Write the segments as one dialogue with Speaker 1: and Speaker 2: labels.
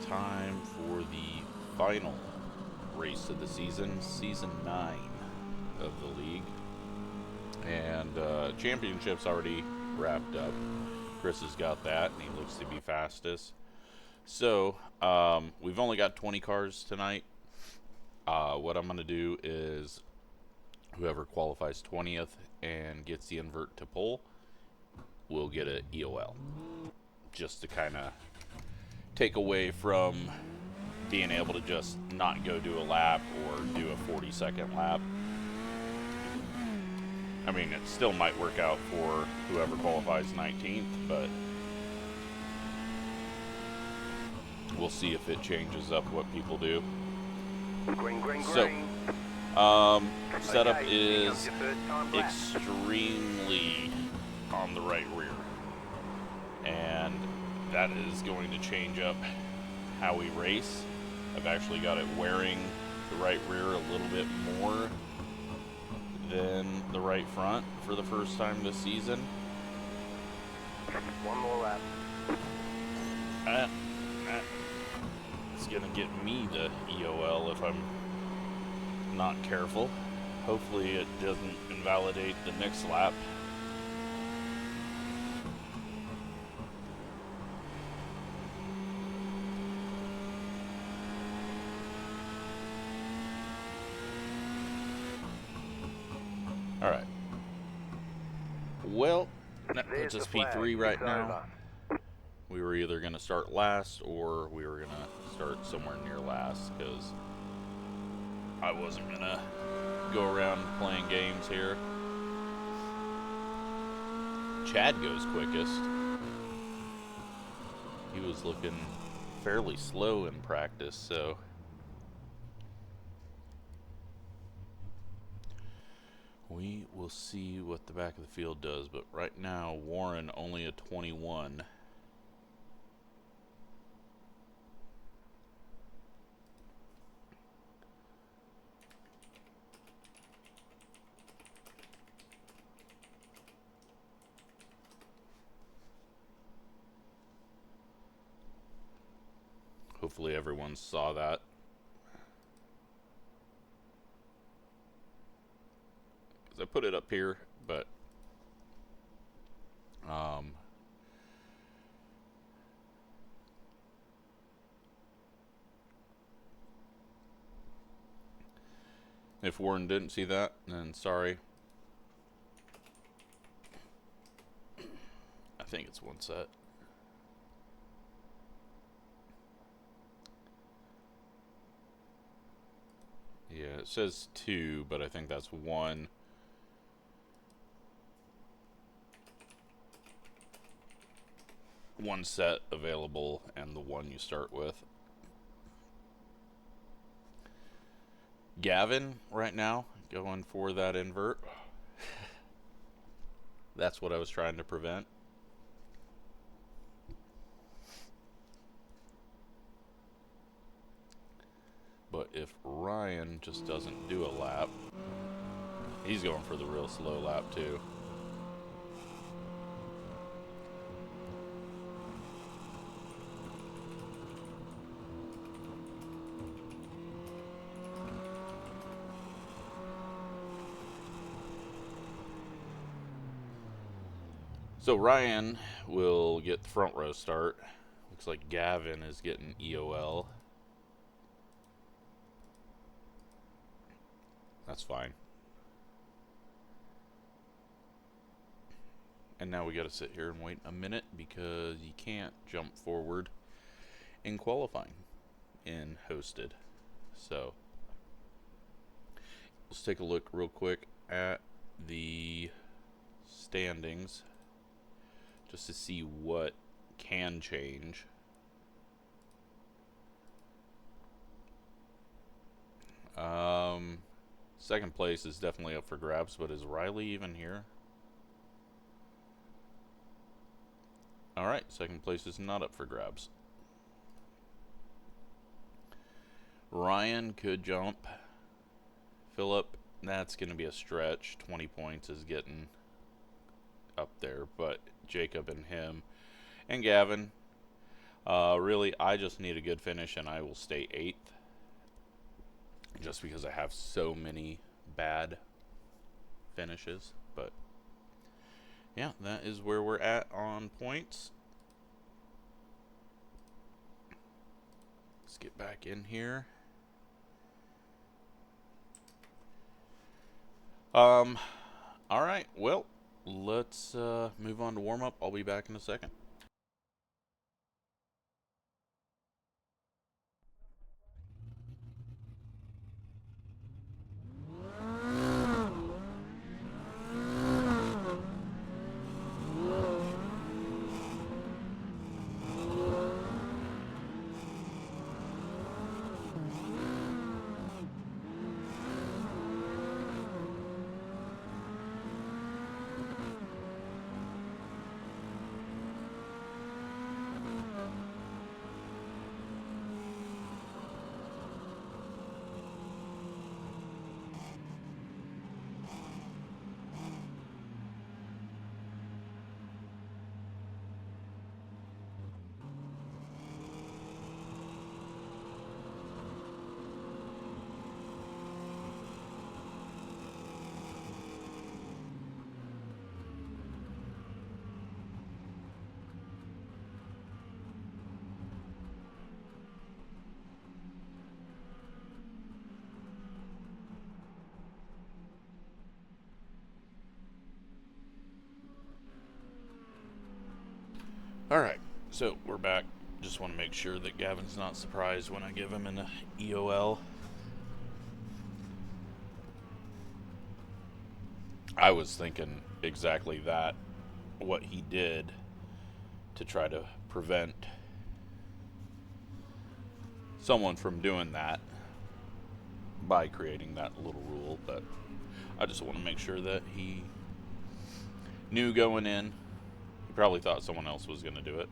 Speaker 1: time for the final race of the season, Season 9 of the league. And championship's already wrapped up. Chris has got that, and he looks to be fastest. So, we've only got 20 cars tonight. What I'm going to do is whoever qualifies 20th and gets the invert to pole will get an EOL. Just to kind of take away from being able to just not go do a lap or do a 40-second lap. I mean, it still might work out for whoever qualifies 19th, but we'll see if it changes up what people do. So, setup is extremely on the right rear, and that is going to change up how we race. I've actually got it wearing the right rear a little bit more than the right front for the first time this season.
Speaker 2: One more lap.
Speaker 1: It's gonna get me the EOL if I'm not careful. Hopefully it doesn't invalidate the next lap. Alright. Well, that puts us P3 right now. We were either going to start last or we were going to start somewhere near last, because I wasn't going to go around playing games here. Chad goes quickest. He was looking fairly slow in practice, so we will see what the back of the field does. But right now, Warren only a 21. Hopefully everyone saw that. Because I put it up here, but if Warren didn't see that, then sorry. I think it's one set. Yeah, it says 2, but I think that's 1. One set available, and the one you start with. Gavin, right now, going for that invert. That's what I was trying to prevent. But if Ryan just doesn't do a lap, he's going for the real slow lap too. So Ryan will get the front row start. Looks like Gavin is getting EOL. That's fine. And now we got to sit here and wait a minute because you can't jump forward in qualifying in hosted. So let's take a look real quick at the standings just to see what can change. Second place is definitely up for grabs, but is Riley even here? Alright, second place is not up for grabs. Ryan could jump. Philip, that's going to be a stretch. 20 points is getting up there, but Jacob and him and Gavin, Really, I just need a good finish, and I will stay 8th. Just because I have so many bad finishes. But, yeah, that is where we're at on points. Let's get back in here. Alright, well, let's move on to warm-up. I'll be back in a second. Alright, so we're back. Just want to make sure that Gavin's not surprised when I give him an EOL. I was thinking exactly that, what he did to try to prevent someone from doing that by creating that little rule, but I just want to make sure that he knew going in. He probably thought someone else was going to do it.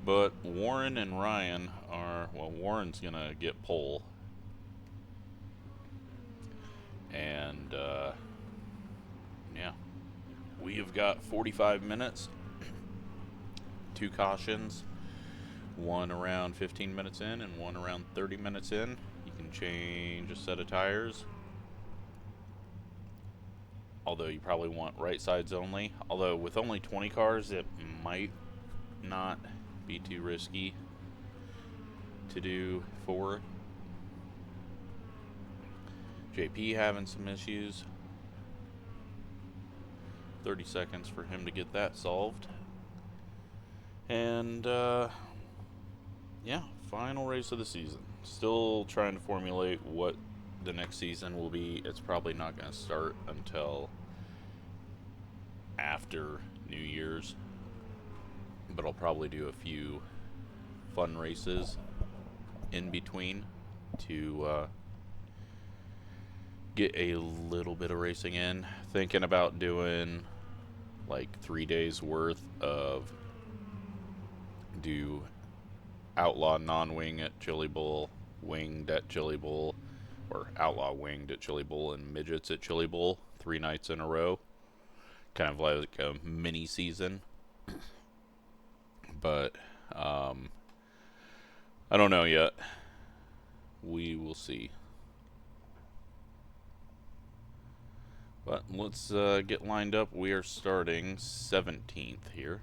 Speaker 1: But Warren and Ryan are, well, Warren's going to get pole. And, yeah. We have got 45 minutes. 2 cautions. One around 15 minutes in and one around 30 minutes in. You can change a set of tires. Although you probably want right sides only. Although with only 20 cars, it might not be too risky to do 4. JP having some issues. 30 seconds for him to get that solved. And, yeah, final race of the season. Still trying to formulate what the next season will be. It's probably not going to start until after New Year's, but I'll probably do a few fun races in between to get a little bit of racing in. Thinking about doing like 3 days worth of do outlaw non-wing at Chili Bowl, winged at Chili Bowl, or outlaw winged at Chili Bowl, and midgets at Chili Bowl 3 nights in a row. Kind of like a mini season. But I don't know yet. We will see. But let's get lined up. We are starting 17th here.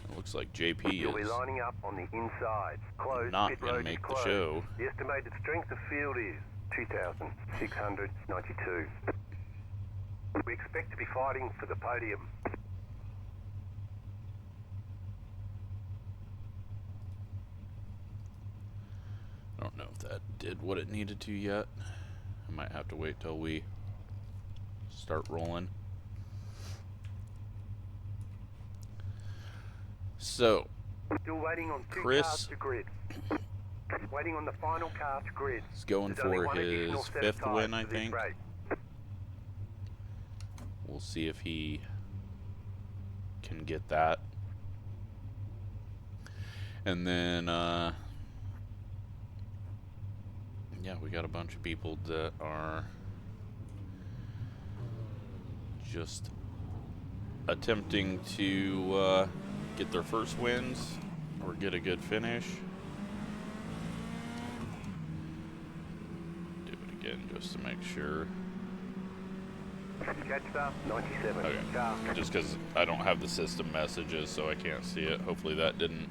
Speaker 1: It looks like JP
Speaker 2: You'll be lining up on the inside. Closed
Speaker 1: not
Speaker 2: pit
Speaker 1: going to
Speaker 2: road is
Speaker 1: make the
Speaker 2: closed.
Speaker 1: show.
Speaker 2: The estimated strength of field is 2,692. We expect to be fighting for the podium.
Speaker 1: I don't know if that did what it needed to yet. I might have to wait till we start rolling. So,
Speaker 2: Still waiting on 2
Speaker 1: Chris
Speaker 2: cars to grid. Waiting on the final car to grid.
Speaker 1: is going
Speaker 2: There's only
Speaker 1: for
Speaker 2: one additional
Speaker 1: his
Speaker 2: set of
Speaker 1: 5th
Speaker 2: tyres
Speaker 1: win, I
Speaker 2: for this
Speaker 1: think.
Speaker 2: race.
Speaker 1: We'll see if he can get that. And then, yeah, we got a bunch of people that are just attempting to get their first wins or get a good finish. Do it again just to make sure.
Speaker 2: Catch up, 97.
Speaker 1: Okay. Just because I don't have the system messages, so I can't see it. Hopefully that didn't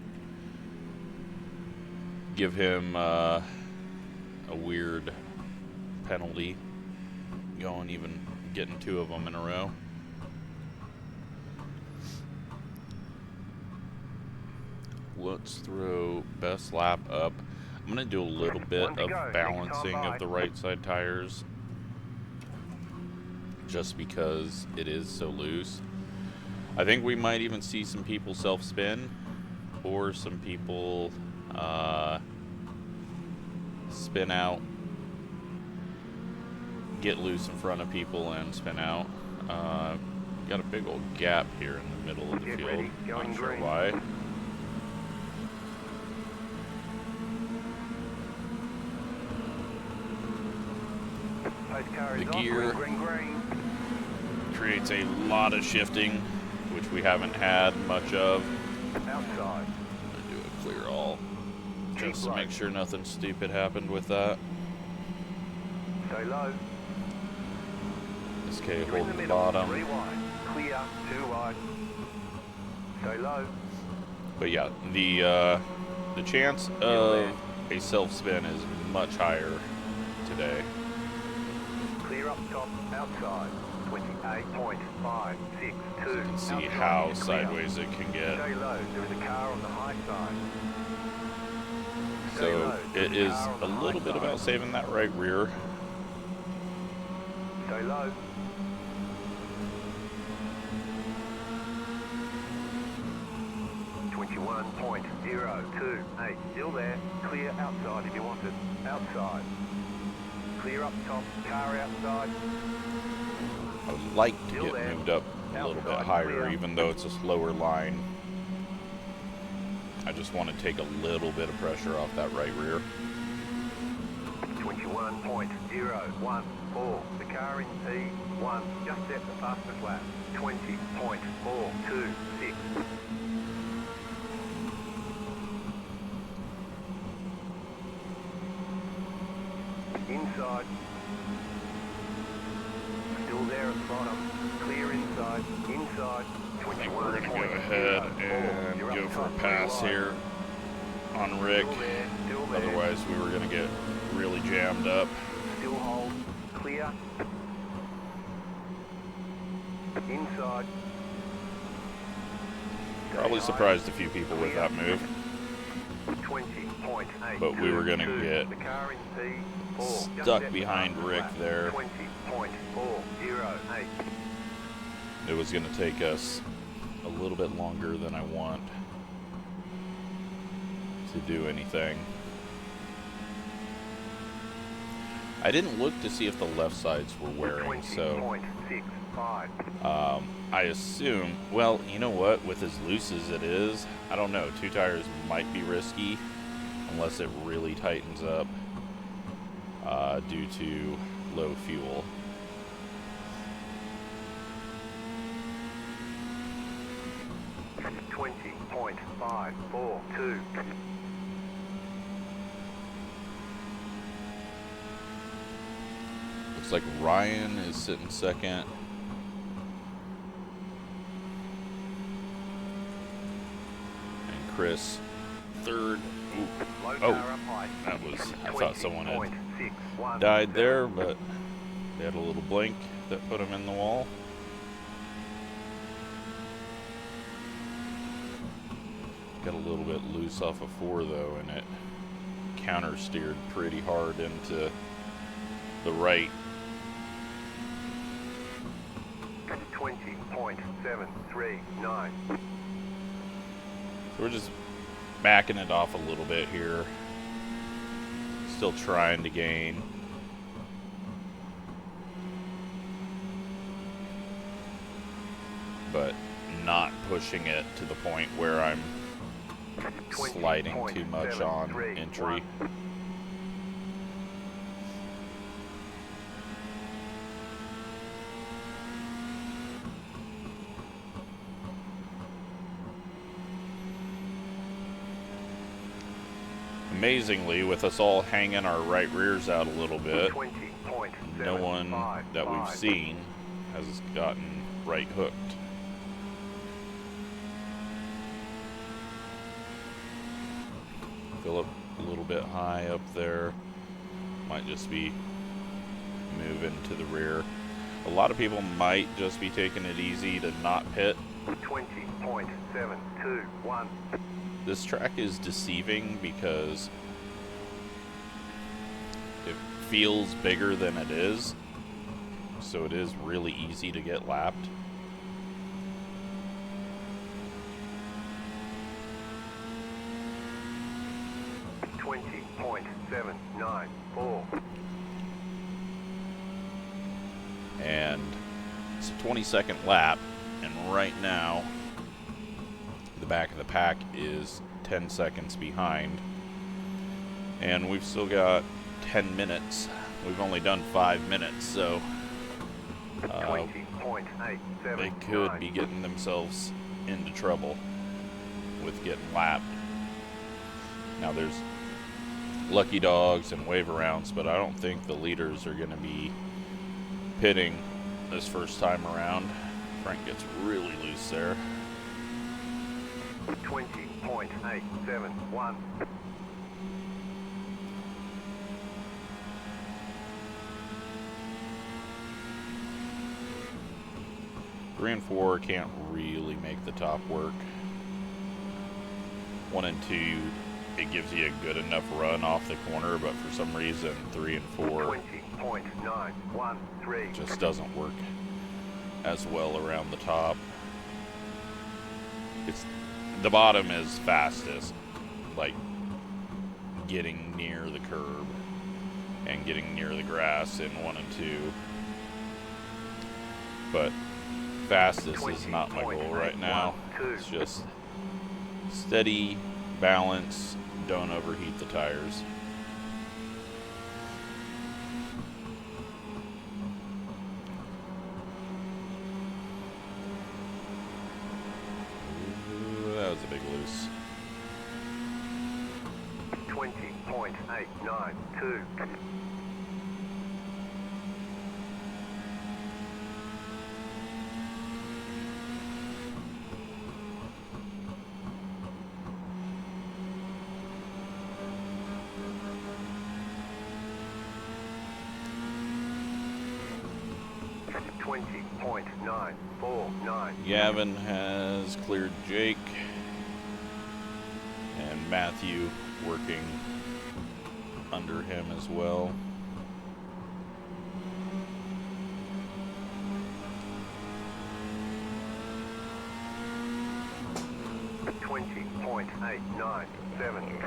Speaker 1: give him a weird penalty going, even getting 2 of them in a row. Let's throw best lap up. I'm going to do a little bit of balancing of the right side tires, just because it is so loose. I think we might even see some people self-spin, or some people spin out, get loose in front of people and spin out. Got a big old gap here in the middle of the field. Not sure why. The gear creates a lot of shifting, which we haven't had much of.
Speaker 2: Outside.
Speaker 1: I'm gonna do a clear all, just to make sure nothing stupid happened with that.
Speaker 2: Stay low.
Speaker 1: SK hold the bottom.
Speaker 2: 3 wide. Clear, 2 wide. Stay low.
Speaker 1: But yeah, the chance of a self spin is much higher today.
Speaker 2: Clear up top, outside. 28.562.
Speaker 1: So you can see how sideways it can get.
Speaker 2: Stay low. There is a car on the high side.
Speaker 1: So it is a little bit about saving that right rear.
Speaker 2: Stay low. .028. Still there. Clear outside if you want it. Outside. Clear up top. Car outside.
Speaker 1: I would like to get moved up a little bit higher, even though it's a slower line. I just want to take a little bit of pressure off that right rear.
Speaker 2: 21.014. The car in P1 just set the fastest lap. 20.426. Inside. Still there at the bottom. Clear inside. Inside.
Speaker 1: I think we're going to go ahead and go for a pass here on Rick. Otherwise, we were going to get really jammed up.
Speaker 2: Still hold. Clear. Inside.
Speaker 1: Probably surprised a few people with that move.
Speaker 2: 20.8.
Speaker 1: But we were going to get stuck behind Rick there.
Speaker 2: 20.408.
Speaker 1: It was going to take us a little bit longer than I want to do anything. I didn't look to see if the left sides were wearing, so I assume, well, you know what, with as loose as it is, I don't know, 2 tires might be risky unless it really tightens up due to low fuel. .542. Looks like Ryan is sitting second. And Chris third. Ooh. Oh, that was, I thought someone had died there, but they had a little blink that put them in the wall. Got a little bit loose off of 4 though, and it counter steered pretty hard into the right.
Speaker 2: 20.739.
Speaker 1: So we're just backing it off a little bit here. Still trying to gain. But not pushing it to the point where I'm sliding too much on entry. amazingly, with us all hanging our right rears out a little bit,
Speaker 2: 20.755.
Speaker 1: no one that we've seen has gotten right hooked. Fill up a little bit high up there. Might just be moving to the rear. A lot of people might just be taking it easy to not pit.
Speaker 2: 20.721.
Speaker 1: This track is deceiving because it feels bigger than it is, so it is really easy to get lapped.
Speaker 2: .794.
Speaker 1: And it's a 20-second lap, and right now the back of the pack is 10 seconds behind, and we've still got 10 minutes. We've only done 5 minutes, so they could be getting themselves into trouble with getting lapped. Now there's lucky dogs and wave arounds, but I don't think the leaders are going to be pitting this first time around. Frank gets really loose there.
Speaker 2: 20.871.
Speaker 1: Three and four can't really make the top work. 1 and 2, it gives you a good enough run off the corner, but for some reason 3 and 4
Speaker 2: 20.913.
Speaker 1: just doesn't work as well around the top. It's the bottom is fastest, like getting near the curb and getting near the grass in 1 and 2. But fastest is not my goal right now. It's just steady balance, don't overheat the tires. Ooh, that was a big loose.
Speaker 2: 20.892.
Speaker 1: Gavin has cleared Jake, and Matthew working under him as well.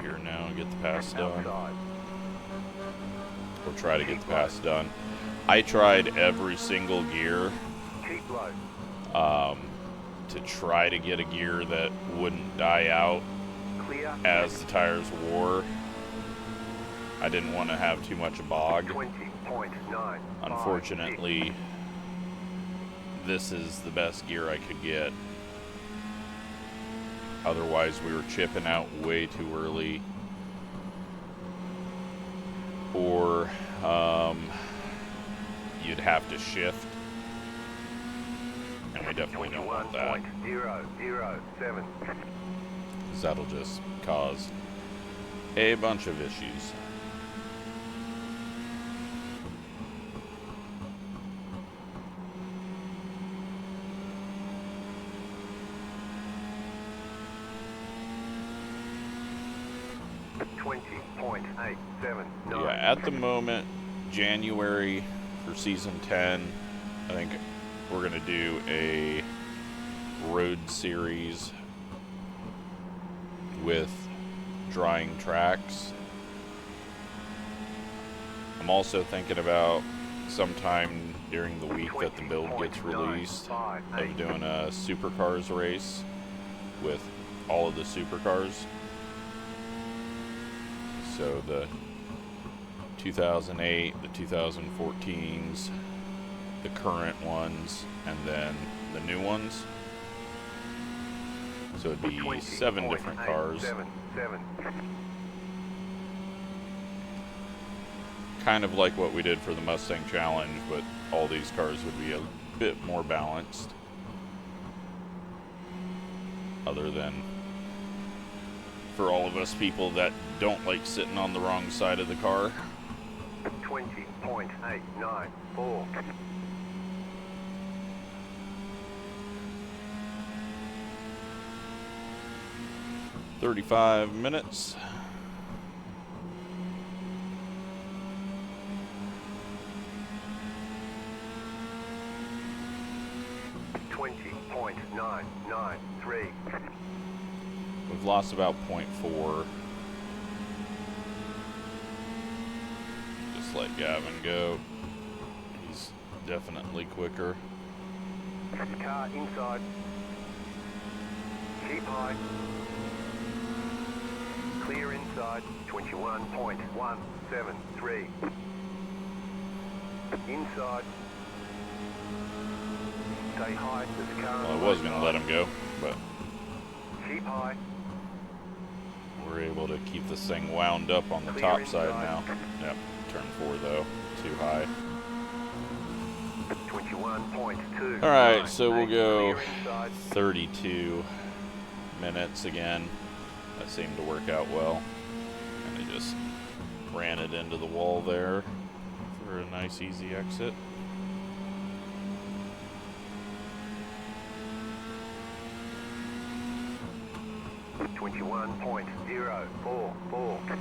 Speaker 1: Here now, get the pass done. Or try to get the pass done. I tried every single gear to try to get a gear that wouldn't die out as the tires wore. I didn't want to have too much bog. Unfortunately, this is the best gear I could get. Otherwise, we were chipping out way too early. Or you'd have to shift. And we definitely don't want that.
Speaker 2: 007.
Speaker 1: Because that'll just cause a bunch of issues. Yeah, at the moment, January for season 10, I think we're going to do a road series with drying tracks. I'm also thinking about sometime during the week that the build gets released of doing a supercars race with all of the supercars. So the 2008, the 2014s, the current ones, and then the new ones. So it'd be 7 different cars. kind of like what we did for the Mustang Challenge, but all these cars would be a bit more balanced. Other than for all of us people that don't like sitting on the wrong side of the car.
Speaker 2: 20.894.
Speaker 1: 35 minutes.
Speaker 2: .993.
Speaker 1: We've lost about 0.4. Just let Gavin go. He's definitely quicker.
Speaker 2: Car inside. Keep high. Clear inside. 21.173. Inside. Stay high. There's a car.
Speaker 1: Well, I was going to let him go, but
Speaker 2: keep high.
Speaker 1: We're able to keep this thing wound up on the top side now. Yep, turn 4 though, too high.
Speaker 2: 21.2.
Speaker 1: Alright, so we'll go 32 minutes again. That seemed to work out well. And they just ran it into the wall there for a nice easy exit.
Speaker 2: .044.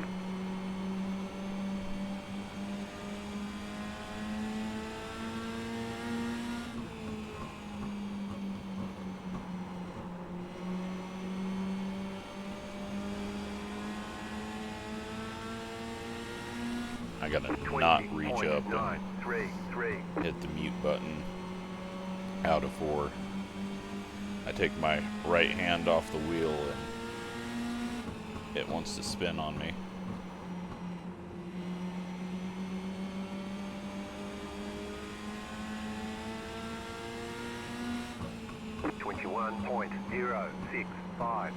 Speaker 1: I gotta not reach up and hit the mute button out of 4. I take my right hand off the wheel and it wants to spin on me.
Speaker 2: .065.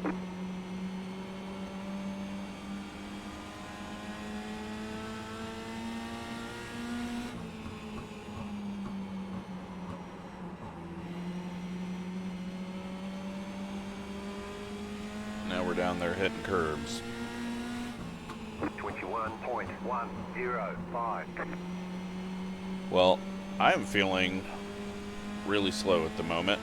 Speaker 1: Now we're down there hitting curbs.
Speaker 2: 21.105.
Speaker 1: Well, I am feeling really slow at the moment.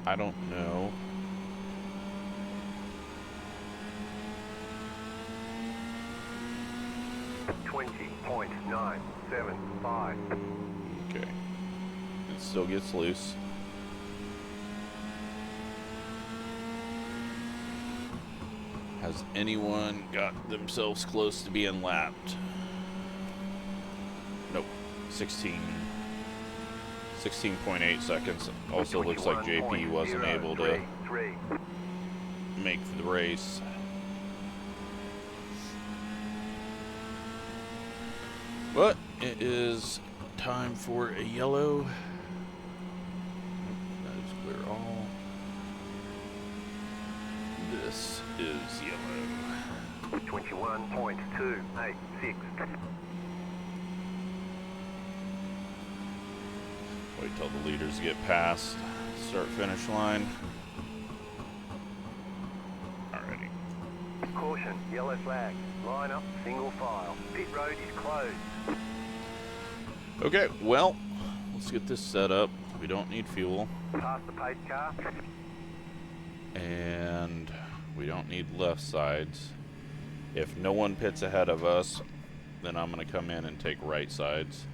Speaker 1: I don't know.
Speaker 2: .975.
Speaker 1: Okay. It still gets loose. Has anyone got themselves close to being lapped? Nope. 16.8 seconds. Also looks like JP wasn't able to make the race. But it is time for a yellow. That is clear all. This is yellow.
Speaker 2: 21.286.
Speaker 1: Wait till the leaders get past start finish line. Alrighty.
Speaker 2: Caution, yellow flag. Line up, single file. Pit road is closed.
Speaker 1: Okay, well, let's get this set up. We don't need fuel.
Speaker 2: Past the pace car.
Speaker 1: And we don't need left sides. If no one pits ahead of us, then I'm going to come in and take right sides.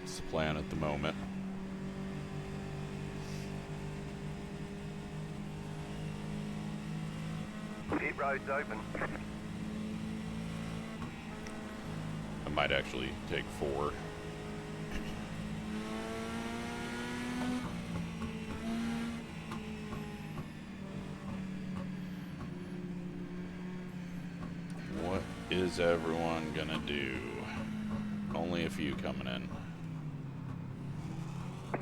Speaker 1: That's the plan at the moment.
Speaker 2: Pit road's open.
Speaker 1: I might actually take 4. What is everyone gonna do? Only a few coming in.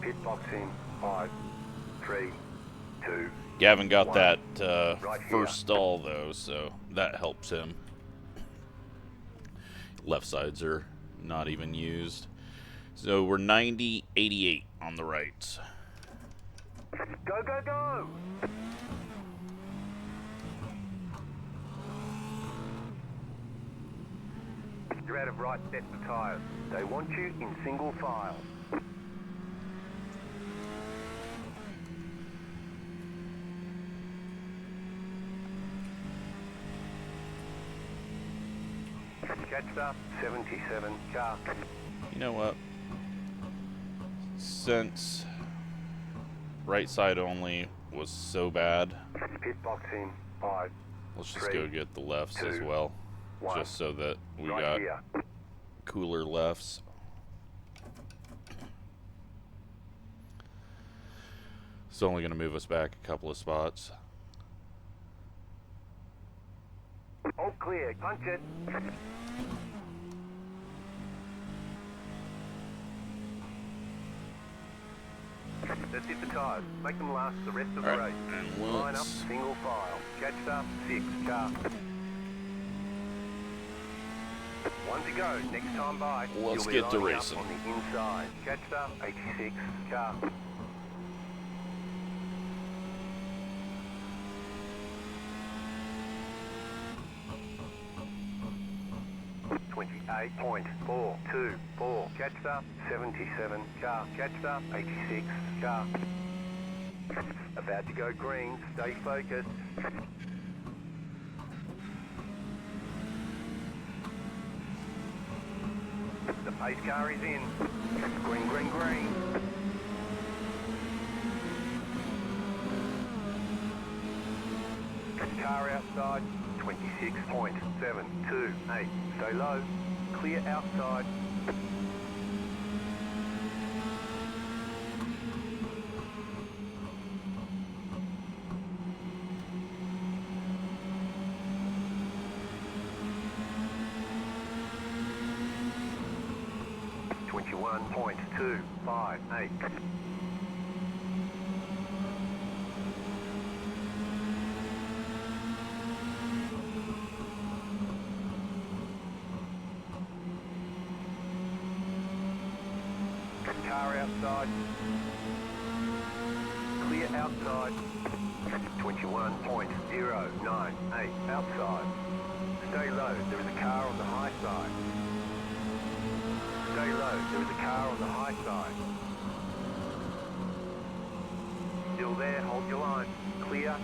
Speaker 2: Pit box in. 5, 3, 2,
Speaker 1: Gavin got that
Speaker 2: Right
Speaker 1: first stall though, so that helps him. Left sides are not even used. So we're 90, 88 on the rights.
Speaker 2: Go, go, go! You're out of right sets of tyres. They want you in single file. Catch up, 77 car.
Speaker 1: You know what? Since right side only was so bad,
Speaker 2: Pit box in 5.
Speaker 1: let's just go get the lefts as well, just so that we
Speaker 2: Right
Speaker 1: got
Speaker 2: here.
Speaker 1: cooler lefts. It's only going to move us back a couple of spots.
Speaker 2: All clear, punch it. That's it for tyres. Make them last the rest of the race.
Speaker 1: And
Speaker 2: Line up,
Speaker 1: let's
Speaker 2: single file. Catch up, 6 car. 1 to go. Next time by.
Speaker 1: Let's
Speaker 2: you'll be
Speaker 1: get to
Speaker 2: lining up
Speaker 1: racing.
Speaker 2: on the inside. Catch up, 86 car. 28.424. Catched up, 77 car. Catched up, 86 car. About to go green. Stay focused. The pace car is in. Green, green, green. Car outside, 26.728. Stay low. Clear outside. .258. Car outside. Clear outside. 21.098 outside. Stay low. There is a car on the high side. Stay low. There is a car on the high side. Still there. Hold your line. Clear.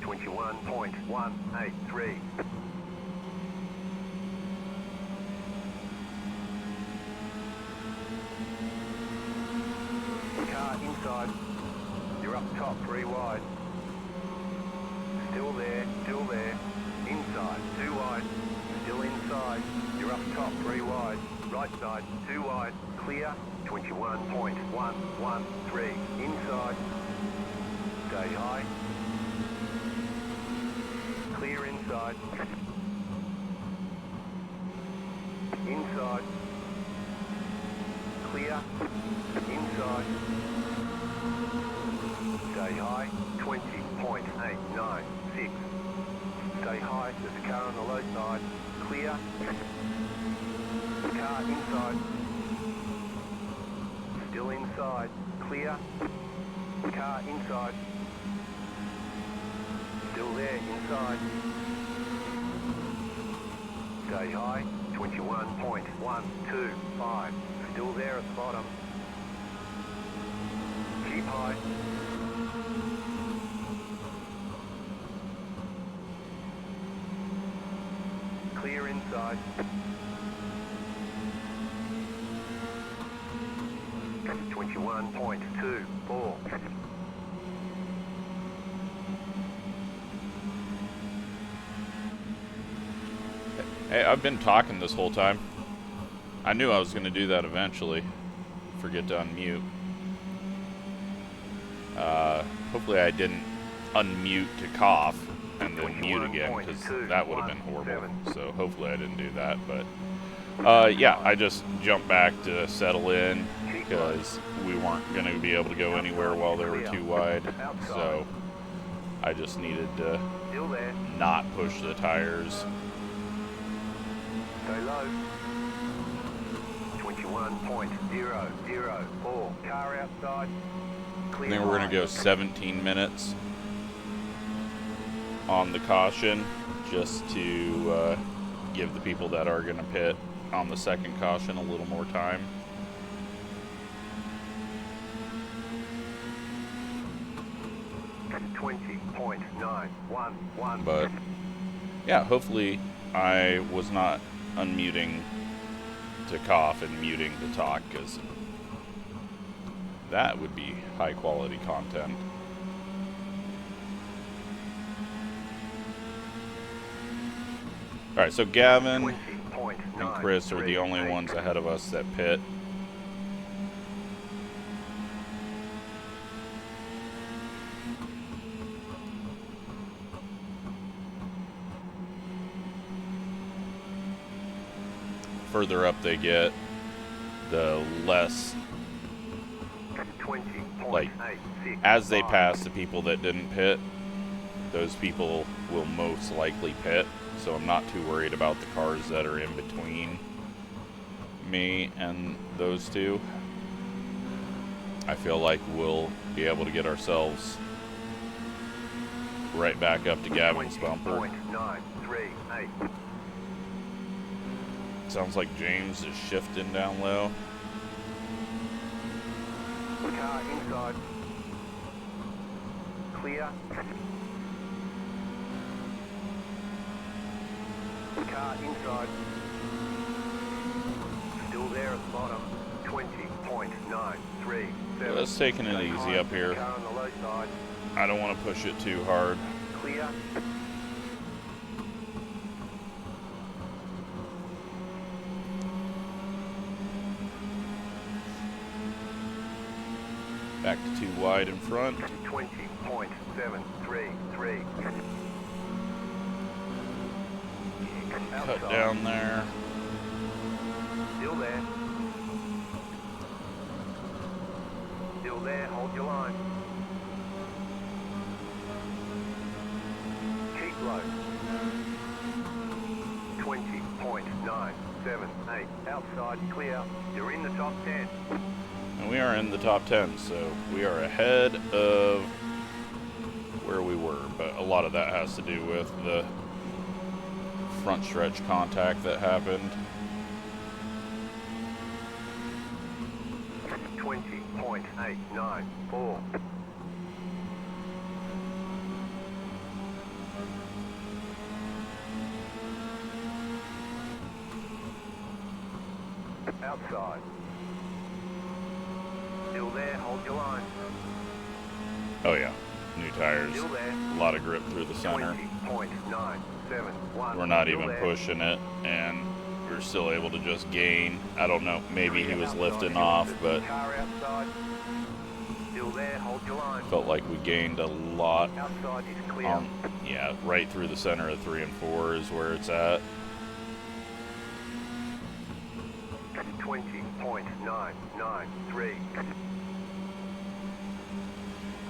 Speaker 2: .181.183. Car inside. You're up top, 3 wide. Still there, still there. Inside, 2 wide. Still inside. You're up top, 3 wide. Right side, 2 wide. Clear, 21.113. Inside. Stay high. Clear inside. Inside. Clear. Inside. Stay high. 20.896. Stay high. There's a car on the low side. Clear. Car inside. Still inside. Clear. Car inside. Still there. Inside. Stay high. 21.125. Still there at the bottom. Keep high. Clear inside. .21.24.
Speaker 1: Hey, I've been talking this whole time. I knew I was going to do that eventually. Forget to unmute. Hopefully I didn't unmute to cough and then mute again, because that would have been horrible. So hopefully I didn't do that. But yeah, I just jumped back to settle in.
Speaker 2: Keep
Speaker 1: because we weren't going to be able to go anywhere while they were too wide. So I just needed to not push the tires.
Speaker 2: Stay low. 21.004. Car outside.
Speaker 1: I think we're going to go 17 minutes on the caution, just to give the people that are going to pit on the second caution a little more time. But yeah, hopefully I was not unmuting to cough and muting to talk, because that would be high quality content. Alright, so Gavin and Chris are the only ones ahead of us that pit. Further up they get, the less, like, as they pass the people that didn't pit, those people will most likely pit. So I'm not too worried about the cars that are in between me and those two. I feel like we'll be able to get ourselves right back up to Gavin's bumper. Sounds like James is shifting down low.
Speaker 2: Car inside. Clear. Car inside. Still there at the bottom. 20.937.
Speaker 1: Yeah, let's taking it easy up here.
Speaker 2: Car on the low side.
Speaker 1: I don't want to push it too hard.
Speaker 2: Clear.
Speaker 1: Back to too wide in front.
Speaker 2: 20.733.
Speaker 1: Cut down there.
Speaker 2: Still there. Still there, hold your line. Keep low. 20.978. Outside, clear. You're in the top 10.
Speaker 1: And we are in the top 10, so we are ahead of where we were. But a lot of that has to do with the front stretch contact that happened.
Speaker 2: 20.894. Outside. Still there, hold your line.
Speaker 1: Oh yeah, new tires.
Speaker 2: Still there.
Speaker 1: A lot of grip through the center.
Speaker 2: 20.971.
Speaker 1: We're not even pushing it, and we're still able to just gain. I don't know, maybe he was lifting off, but
Speaker 2: Car outside. Still there, hold your line.
Speaker 1: felt like we gained a lot.
Speaker 2: Outside is clear.
Speaker 1: Yeah, right through the center of 3 and 4 is where it's at.
Speaker 2: 20.993.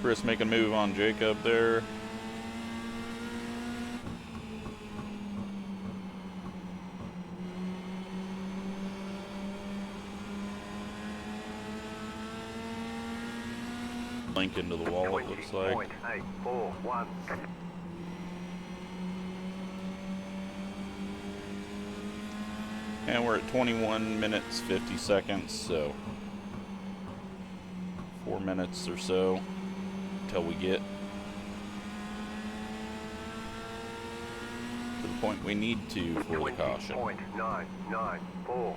Speaker 1: Chris making a move on Jacob there. Link into the wall, it looks like.
Speaker 2: 20.841.
Speaker 1: And we're at 21 minutes 50 seconds, so 4 minutes or so until we get to the point we need to for the caution.
Speaker 2: 20.994.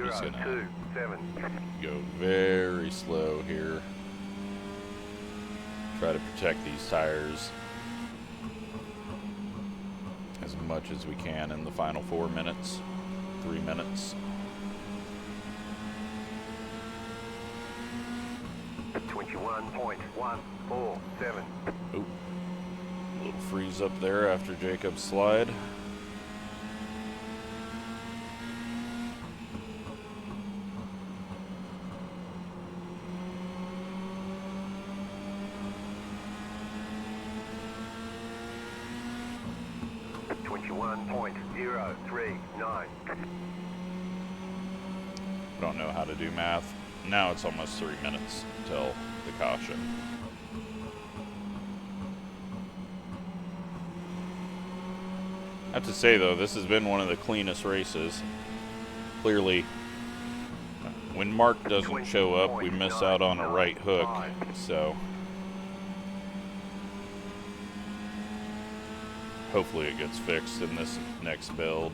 Speaker 1: Just gonna
Speaker 2: 21.027.
Speaker 1: go very slow here. Try to protect these tires as much as we can in the final 4 minutes. 3 minutes.
Speaker 2: 21.147.
Speaker 1: Oop. Little freeze up there after Jacob's slide. Don't know how to do math. Now it's almost 3 minutes till the caution. I have to say though, this has been one of the cleanest races. Clearly, when Mark doesn't show up, we miss out on a right hook, so hopefully it gets fixed in this next build.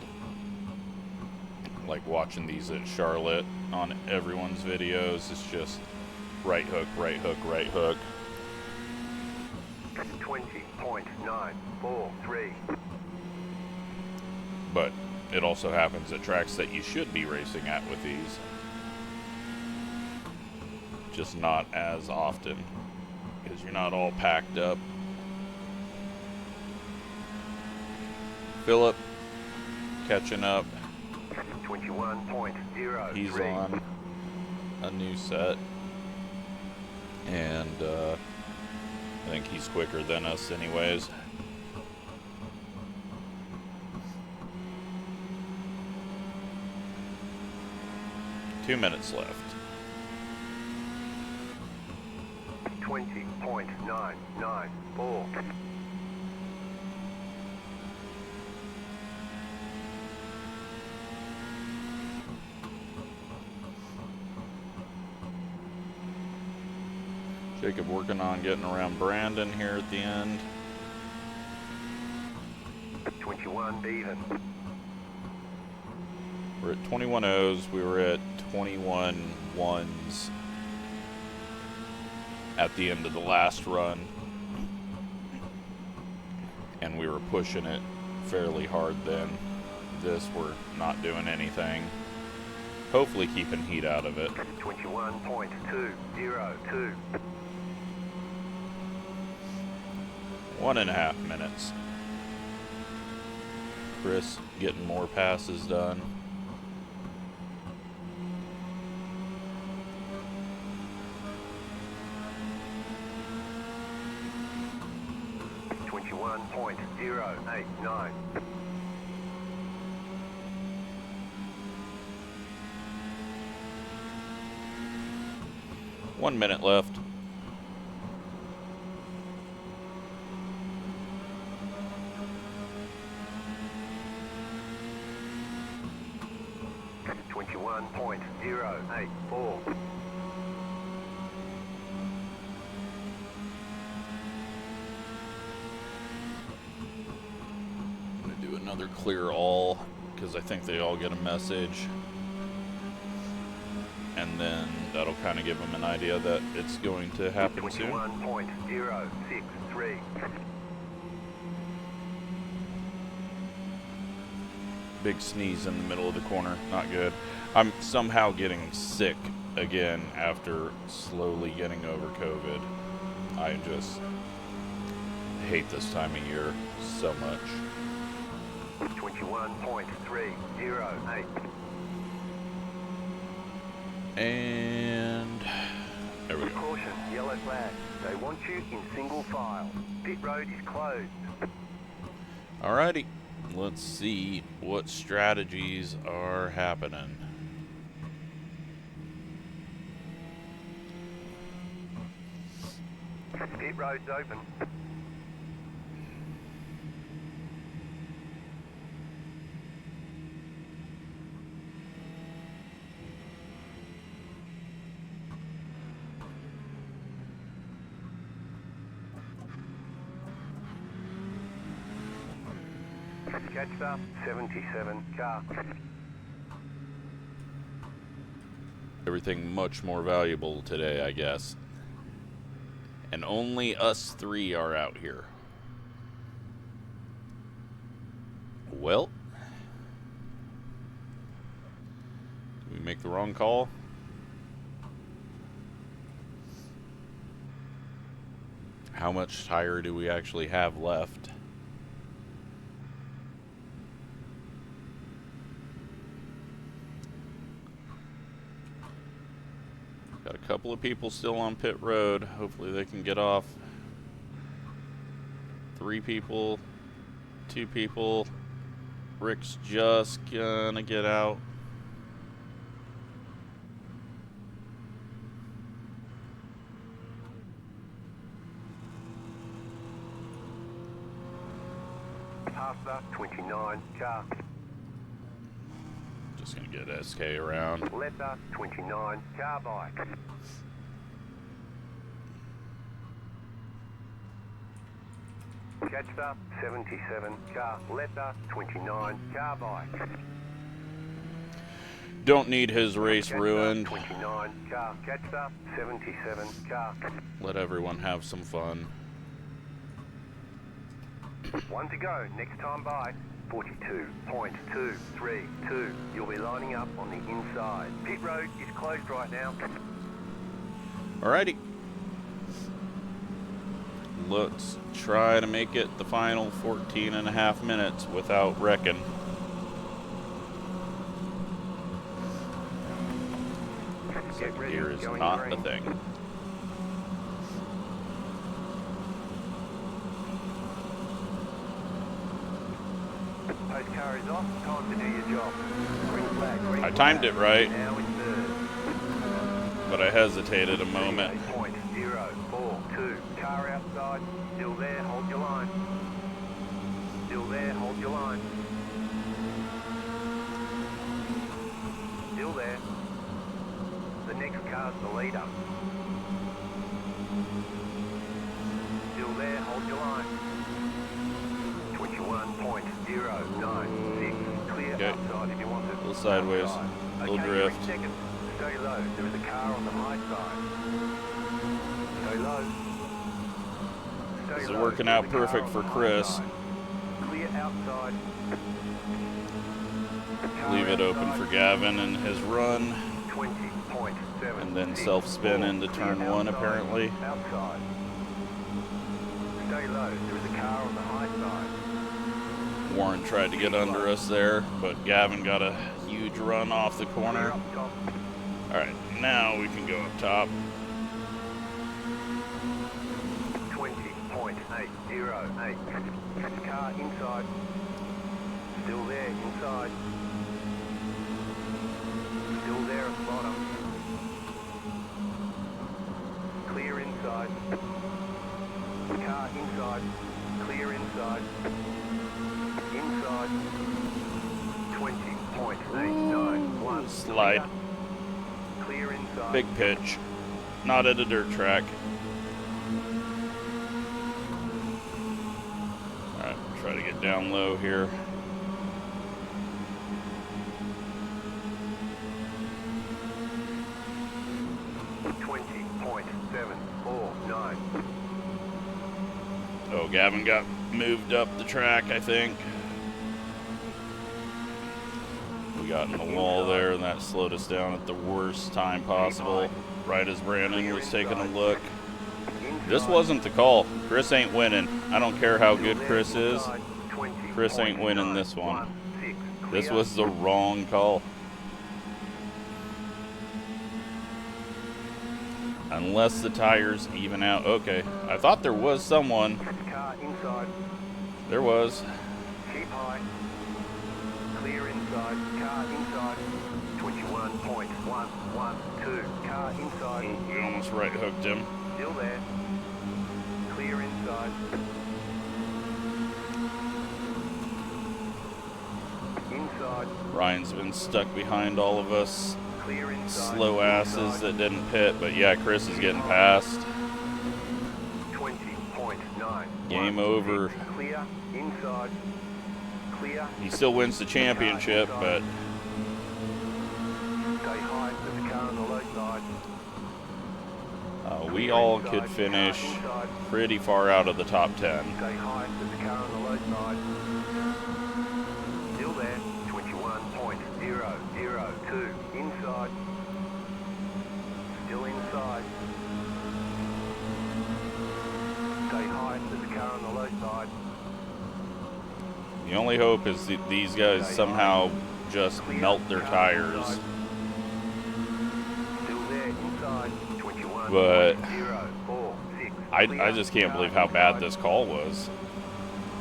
Speaker 1: Like watching these at Charlotte on everyone's videos, it's just right hook, right hook, right hook.
Speaker 2: 20.943.
Speaker 1: But it also happens at tracks that you should be racing at with these. Just not as often, because you're not all packed up. Philip, catching up.
Speaker 2: 21.03.
Speaker 1: He's on a new set. And I think he's quicker than us anyways. Two minutes left.
Speaker 2: 20.994.
Speaker 1: Jacob working on getting around Brandon here at the end.
Speaker 2: 21 even.
Speaker 1: We're at 21 O's. We were at 21 ones at the end of the last run. And we were pushing it fairly hard then. This, we're not doing anything. Hopefully keeping heat out of it.
Speaker 2: 21.202.
Speaker 1: 1.5 minutes. Chris getting more passes done.
Speaker 2: .089.
Speaker 1: One minute left.
Speaker 2: .084.
Speaker 1: I'm gonna do another clear all because I think they all get a message, and then that'll kind of give them an idea that it's going to happen soon.
Speaker 2: 21.063.
Speaker 1: Big sneeze in the middle of the corner, not good. I'm somehow getting sick again after slowly getting over COVID. I just hate this time of year so much.
Speaker 2: 21.308.
Speaker 1: And there we go.
Speaker 2: Caution, yellow flag. They want you in single file. Pit road is closed.
Speaker 1: Alrighty, let's see what strategies are happening.
Speaker 2: Pit road's open. Catch up, 77 car.
Speaker 1: Everything much more valuable today, I guess. And only us three are out here. Well, make the wrong call? How much tire do we actually have left? Got a couple of people still on pit road. Hopefully they can get off. 3 people, 2 people. Rick's just gonna get out.
Speaker 2: Pasta 29, car.
Speaker 1: Just gonna get SK around.
Speaker 2: Letter 29, car bike. Catcher 77, car. Letter 29, car bike.
Speaker 1: Don't need his race ruined.
Speaker 2: 29, car. Catcher 77, car.
Speaker 1: Let everyone have some fun.
Speaker 2: 1 to go, next time by 42.232. You'll be lining up on the inside. Pit road is closed right now.
Speaker 1: Alrighty. Let's try to make it the final 14.5 minutes without wrecking.
Speaker 2: Get ready,
Speaker 1: Gear is
Speaker 2: going
Speaker 1: not
Speaker 2: green.
Speaker 1: the thing.
Speaker 2: Post car is off, time to do your job. Green flag, green
Speaker 1: I timed it right,
Speaker 2: Now in third.
Speaker 1: but I hesitated a moment.
Speaker 2: 38.042. Car outside, still there, hold your line. Still there, hold your line. Still there. The next car's the leader. Still there, hold your line. 21.096. Clear
Speaker 1: Okay.
Speaker 2: outside if you want it.
Speaker 1: A little sideways,
Speaker 2: Outside.
Speaker 1: a little
Speaker 2: Okay,
Speaker 1: drift.
Speaker 2: 3 seconds. Stay low. There is a car on the high side. Stay low. Stay
Speaker 1: This is
Speaker 2: low.
Speaker 1: working
Speaker 2: There
Speaker 1: out
Speaker 2: is a car
Speaker 1: perfect
Speaker 2: on
Speaker 1: for
Speaker 2: the high
Speaker 1: Chris.
Speaker 2: side. Clear outside. Car
Speaker 1: Leave it open
Speaker 2: outside.
Speaker 1: for Gavin and his run.
Speaker 2: 20.7.
Speaker 1: And then self-spin into turn 1 apparently.
Speaker 2: Outside. Stay low. There is a car on the high side.
Speaker 1: Warren tried to get under us there, but Gavin got a huge run off the
Speaker 2: Clear
Speaker 1: corner.
Speaker 2: up top.
Speaker 1: Alright, now we can go up top.
Speaker 2: 20.808. Car inside. Still there, inside. Still there at the bottom. Clear inside. Car inside. Clear inside. Inside. 20.891.
Speaker 1: Slide.
Speaker 2: Clear inside.
Speaker 1: Big pitch. Not at a dirt track. Alright, try to get down low here. Oh, Gavin got moved up the track, I think. We got in the wall there, and that slowed us down at the worst time possible, right as Brandon was taking a look. This wasn't the call. Chris ain't winning. I don't care how good Chris is. Chris ain't winning this one. This was the wrong call. Unless the tires even out. Okay, I thought there was someone.
Speaker 2: Car inside.
Speaker 1: There was.
Speaker 2: Keep high. Clear inside. Car inside. 21.112. Car inside.
Speaker 1: We almost right hooked him.
Speaker 2: Still there. Clear inside. Inside.
Speaker 1: Ryan's been stuck behind all of us.
Speaker 2: Clear inside.
Speaker 1: Slow asses
Speaker 2: Inside.
Speaker 1: that didn't pit, but yeah, Chris is getting past.
Speaker 2: 20.9.
Speaker 1: Game over.
Speaker 2: Clear. Inside. Clear.
Speaker 1: He still wins the championship, but
Speaker 2: Stay high. There's a car on the low side.
Speaker 1: we all could finish pretty far out of the top 10.
Speaker 2: Stay high. There's a car on the low side. Still there. 21.002. Inside. car on the low side.
Speaker 1: The only hope is that these guys somehow just melt their tires.
Speaker 2: Still there, inside. 21.
Speaker 1: But
Speaker 2: 0, 4, 6.
Speaker 1: I just can't believe how bad this call was.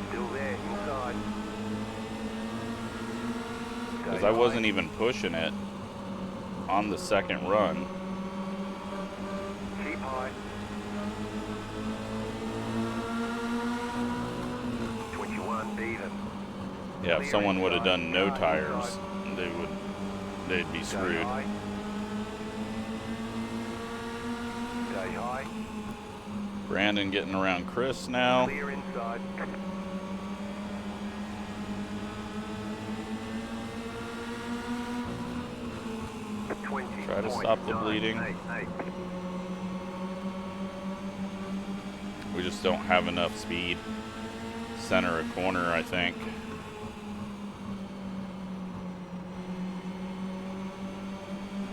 Speaker 2: Still there, inside.
Speaker 1: Because I wasn't even pushing it on the second run.
Speaker 2: Keep high. 21 even.
Speaker 1: Yeah, if someone would have done no tires, they'd be screwed.
Speaker 2: Stay high. Stay high.
Speaker 1: Brandon getting around Chris now.
Speaker 2: Clear inside.
Speaker 1: Try to stop the bleeding. We just don't have enough speed. Center a corner, I think.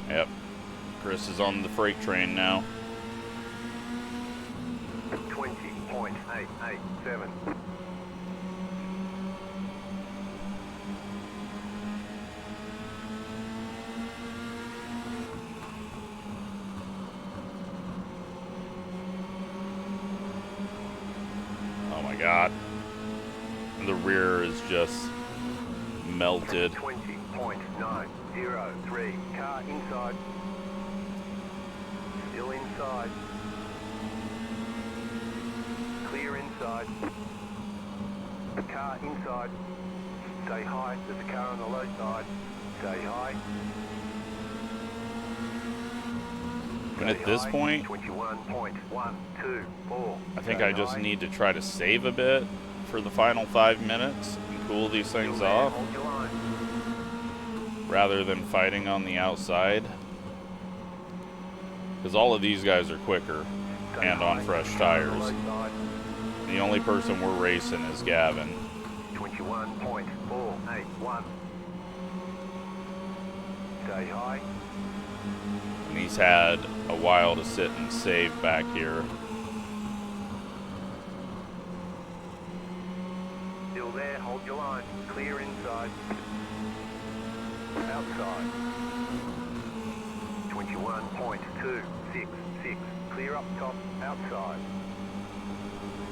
Speaker 1: Yep. Chris is on the freight train now.
Speaker 2: 20.887.
Speaker 1: Oh my God. The rear is just melted.
Speaker 2: 20.903. Car inside. Still inside. Clear inside. Car inside. Stay high. There's a car on the low side. Stay high.
Speaker 1: And at this point,
Speaker 2: 21.124.
Speaker 1: I think I just need to try to save a bit for the final 5 minutes and cool these things off, rather than fighting on the outside. Because all of these guys are quicker and on fresh tires. The only person we're racing is Gavin.
Speaker 2: 21.481. Stay high.
Speaker 1: And he's had a while to sit and save back here.
Speaker 2: Still there, hold your line. Clear inside. Outside. 21.266. Clear up top, outside.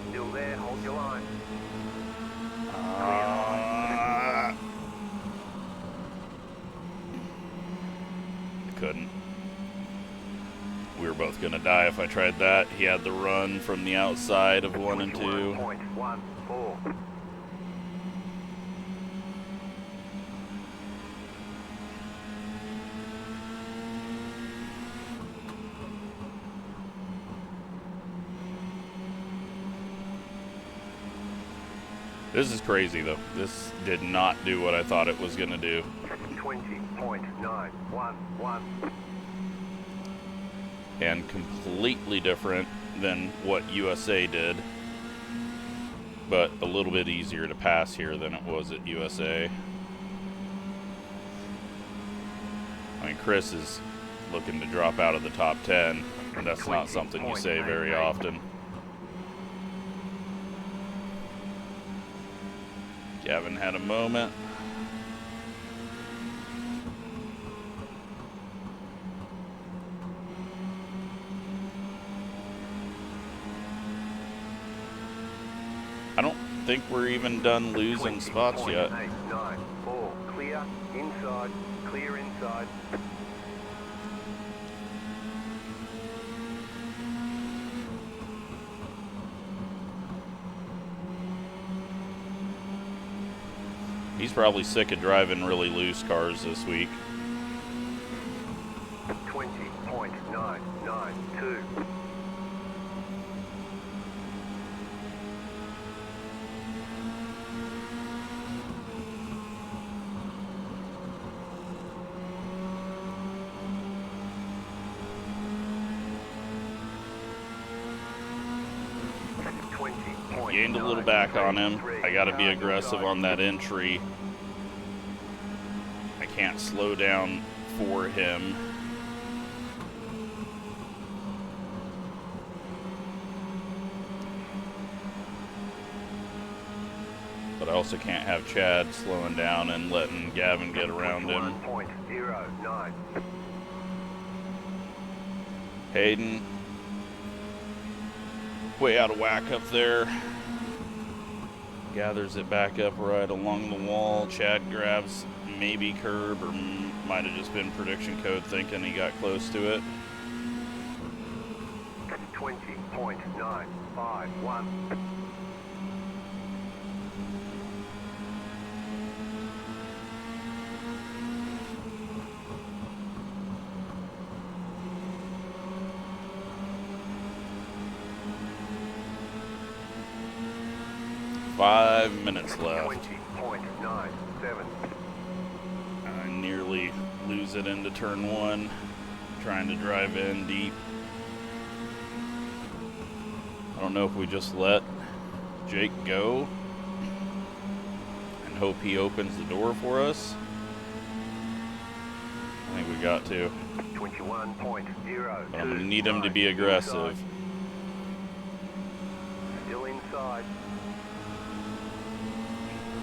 Speaker 2: Still there, hold your line.
Speaker 1: I couldn't. We were both gonna die if I tried that. He had the run from the outside of 1 and 2.
Speaker 2: 21.14.
Speaker 1: This is crazy though. This did not do what I thought it was gonna do.
Speaker 2: 20.911.
Speaker 1: And completely different than what USA did, but a little bit easier to pass here than it was at USA. I mean, Chris is looking to drop out of the top 10, and that's not something you say very often. Gavin had a moment. I don't think we're even done losing spots yet.
Speaker 2: 20.894. Clear inside. Clear inside.
Speaker 1: He's probably sick of driving really loose cars this week.
Speaker 2: 20.992.
Speaker 1: Gained a little back on him. I got to be aggressive on that entry. I can't slow down for him. But I also can't have Chad slowing down and letting Gavin get around him.
Speaker 2: 21.09.
Speaker 1: Hayden, way out of whack up there. Gathers it back up right along the wall. Chad grabs maybe curb, or might have just been prediction code thinking he got close to it.
Speaker 2: 20.951.
Speaker 1: Five minutes left.
Speaker 2: 20.97.
Speaker 1: I nearly lose it into turn one, trying to drive in deep. I don't know if we just let Jake go and hope he opens the door for us. I think we got to.
Speaker 2: 21.0.
Speaker 1: But I'm going to need him to be aggressive.
Speaker 2: Still inside.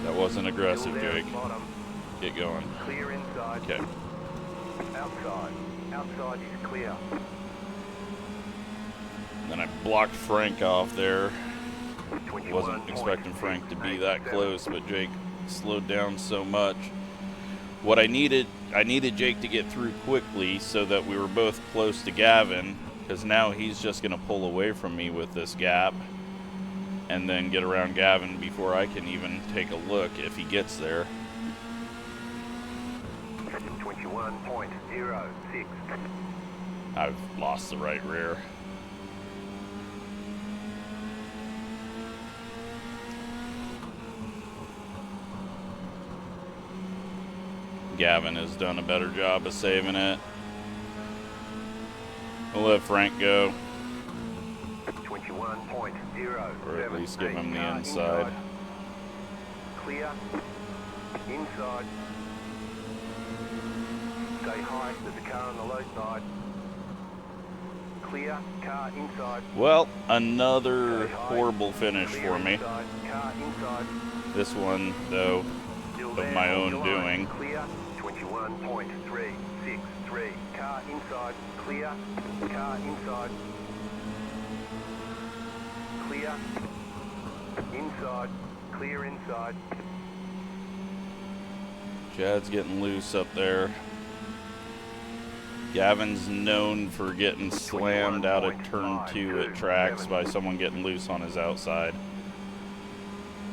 Speaker 1: That wasn't aggressive,
Speaker 2: Still there
Speaker 1: Jake.
Speaker 2: at bottom.
Speaker 1: Get going.
Speaker 2: Clear inside.
Speaker 1: Okay.
Speaker 2: Outside. Outside is clear.
Speaker 1: Then I blocked Frank off there. Wasn't expecting Frank to be that close, but Jake slowed down so much. What I needed Jake to get through quickly so that we were both close to Gavin, because now he's just going to pull away from me with this gap and then get around Gavin before I can even take a look if he gets there.
Speaker 2: 21.06.
Speaker 1: I've lost the right rear. Gavin has done a better job of saving it. We'll let Frank go.
Speaker 2: 21.0.
Speaker 1: Or at least give him the inside.
Speaker 2: Clear. Inside. Stay high. There's a car on the low side. Clear. Car inside.
Speaker 1: Well, another
Speaker 2: Stay high.
Speaker 1: horrible finish
Speaker 2: Clear
Speaker 1: for me.
Speaker 2: inside. Car inside.
Speaker 1: This one, though,
Speaker 2: Still
Speaker 1: of
Speaker 2: there,
Speaker 1: my
Speaker 2: hold
Speaker 1: own
Speaker 2: the line.
Speaker 1: doing.
Speaker 2: Clear. 21.363. Car inside. Clear. Car inside. Clear. Inside. Clear inside.
Speaker 1: Chad's getting loose up there. Gavin's known for getting slammed out of turn 2 at tracks by someone getting loose on his outside.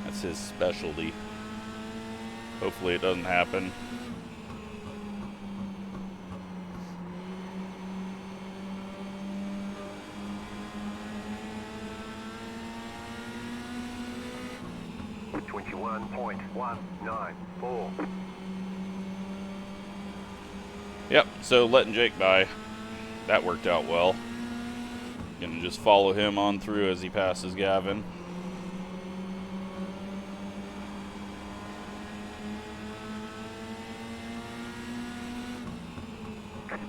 Speaker 1: That's his specialty. Hopefully it doesn't happen.
Speaker 2: .194.
Speaker 1: Yep, so letting Jake by, that worked out well. Gonna just follow him on through as he passes Gavin.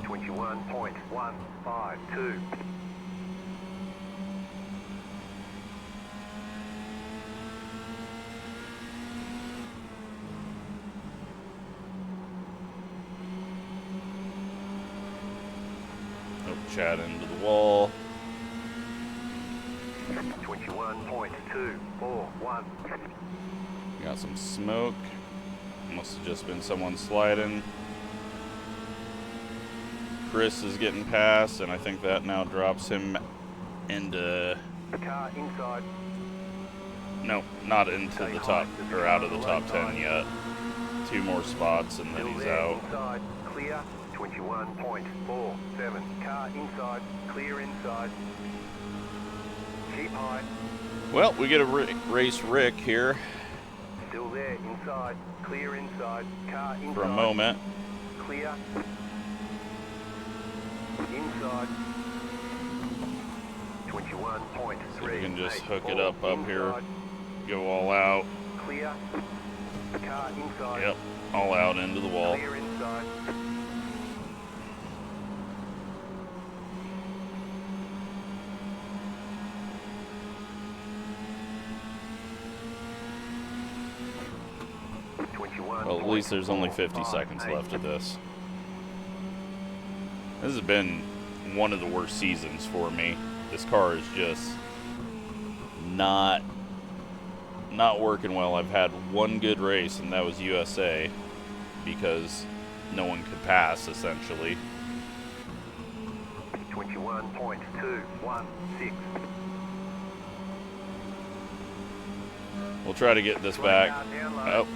Speaker 2: .152.
Speaker 1: Chad into the wall.
Speaker 2: 21.241.
Speaker 1: Got some smoke. Must have just been someone sliding. Chris is getting past, and I think that now drops him into...
Speaker 2: Car inside.
Speaker 1: No, not into the top, or out of the top 10 yet. 2 more spots, and then
Speaker 2: Still
Speaker 1: he's
Speaker 2: there,
Speaker 1: out.
Speaker 2: inside. Clear. 21.47. Car inside. Clear inside. Keep high.
Speaker 1: Well, we get a race Rick here
Speaker 2: Still there, inside. Clear inside. Car inside.
Speaker 1: for a moment.
Speaker 2: Clear. Inside. 21.3.
Speaker 1: So we can just hook it up here. Go all out.
Speaker 2: Clear. Car inside.
Speaker 1: Yep, all out into the wall.
Speaker 2: Clear inside.
Speaker 1: Well, at least there's only 50 seconds left of this. This has been one of the worst seasons for me. This car is just not working well. I've had one good race, and that was USA, because no one could pass, essentially.
Speaker 2: 21.216.
Speaker 1: We'll try to get this back. Oh.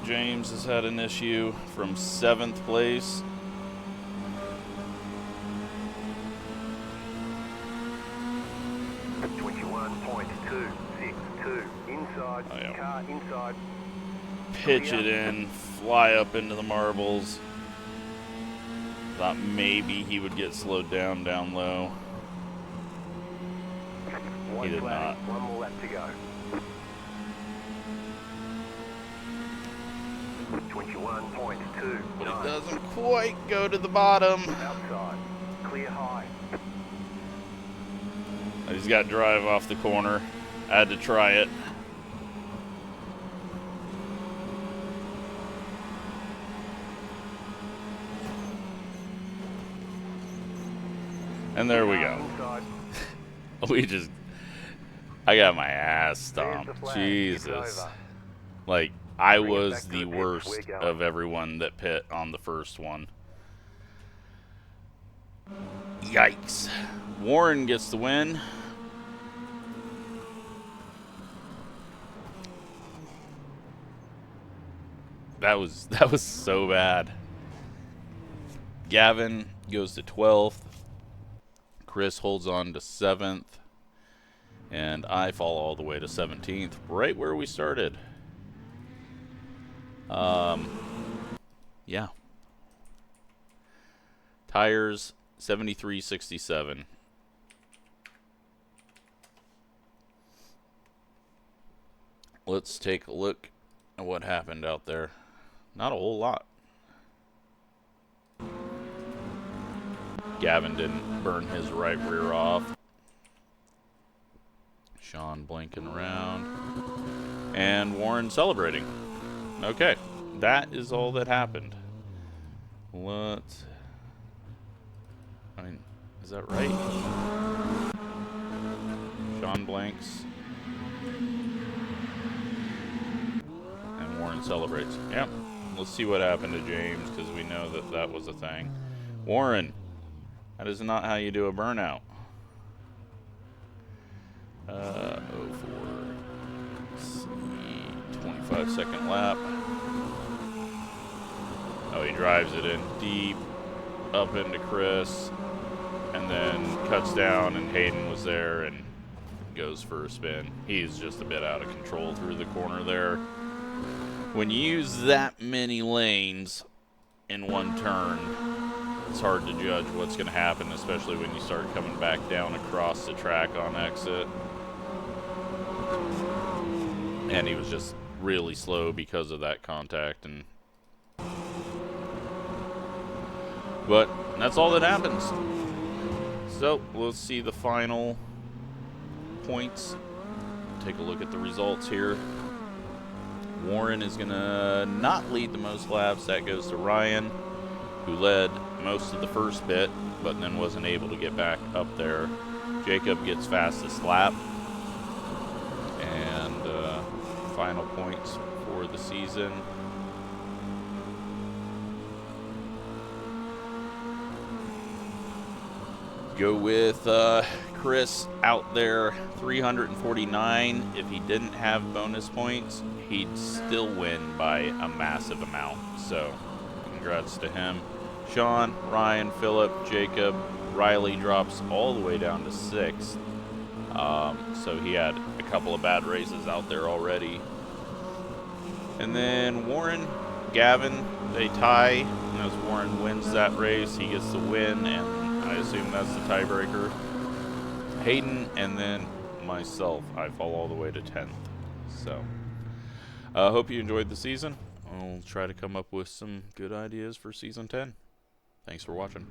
Speaker 1: James has had an issue from 7th place.
Speaker 2: Inside,
Speaker 1: oh, yeah.
Speaker 2: car inside.
Speaker 1: Pitch it in, fly up into the marbles. Thought maybe he would get slowed down low. He did not.
Speaker 2: One more lap to go. 21.2.
Speaker 1: But it doesn't quite go to the bottom.
Speaker 2: Outside, clear high.
Speaker 1: He's got to drive off the corner. I had to try it. And there we go. I got my ass stomped. Jesus. Like, I was the worst of everyone that pit on the first one. Yikes. Warren gets the win. That was so bad. Gavin goes to 12th. Chris holds on to 7th. And I fall all the way to 17th, right where we started. Yeah. Tires 73.67. Let's take a look at what happened out there. Not a whole lot. Gavin didn't burn his right rear off. Sean blinking around. And Warren celebrating. Okay, that is all that happened. I mean, is that right? Sean blinks. And Warren celebrates. Yep. Let's see what happened to James, because we know that that was a thing. Warren, that is not how you do a burnout. 04. C, 25-second lap. Oh, he drives it in deep, up into Chris, and then cuts down, and Hayden was there and goes for a spin. He's just a bit out of control through the corner there. When you use that many lanes in one turn, it's hard to judge what's going to happen, especially when you start coming back down across the track on exit. And he was just really slow because of that contact. But that's all that happens. So let's see the final points. Take a look at the results here. Warren is going to not lead the most laps. That goes to Ryan, who led most of the first bit, but then wasn't able to get back up there. Jacob gets fastest lap. And final points for the season. Go with Chris out there, 349. If he didn't have bonus points, he'd still win by a massive amount. So, congrats to him. Sean, Ryan, Philip, Jacob, Riley drops all the way down to 6th. So he had a couple of bad races out there already. And then Warren, Gavin, they tie. And as Warren wins that race, he gets the win, and I assume that's the tiebreaker. Hayden, and then myself, I fall all the way to 10th. So, hope you enjoyed the season. I'll try to come up with some good ideas for Season 10. Thanks for watching.